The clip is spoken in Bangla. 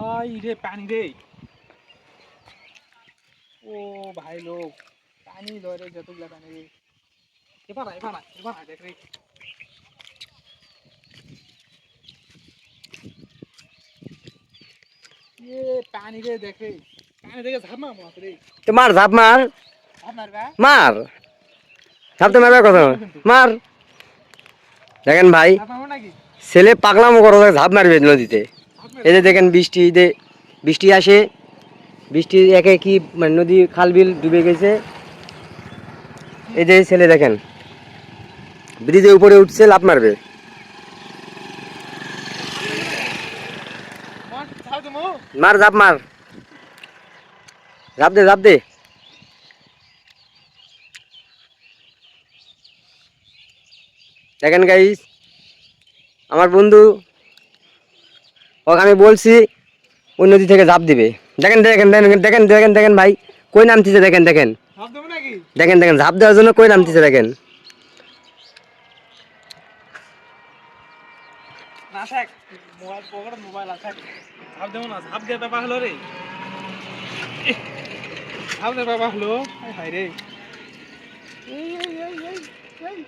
ভাই রে পানি রে। ও ভাই লোক পানি ধরে যতগুলা পানি রে। এবার দেখ রে। পানি রে দেখে পানি দেখে ঝাপ মার মাত্র রে। তো মার ঝাপ মার ঝাপ মারবা মার ঝাপ তো মারবার কথা মার। দেখেন ভাই ঝাপ মারবো নাকি? ছেলে পাগলামো করো ঝাপ মারবে নদীতে। ঝাপ এই যে মারবো দেখেন বৃষ্টি আসে, বৃষ্টি একে কি মানে নদী খাল বিল ডুবে গেছে। এই যে ছেলে দেখেন ব্রিজের উপরে উঠছে লাফ মারবে। ঝাপ দেবো। মার ঝাপ মার ঝাপ দে ঝাপ দে। দেখেন গাইস আমার বন্ধু ওকে আমি বলছি ওই নদী থেকে ঝাঁপ দিবে। দেখেন দেখেন দেখেন দেখেন দেখেন দেখেন ভাই কই নামতেছে দেখেন দেখেন ঝাপ দেবো নাকি? দেখেন দেখেন ঝাঁপ দেওয়ার জন্য কই নামতেছে দেখেন। না থাক মোবাইল পকেটে মোবাইল আছে। ঝাপ দেবো না ঝাপ দিয়ে ব্যাপার হলো রে। ঝাপ দিয়ে ব্যাপার হলো হাই রে। এই এই এই এই এই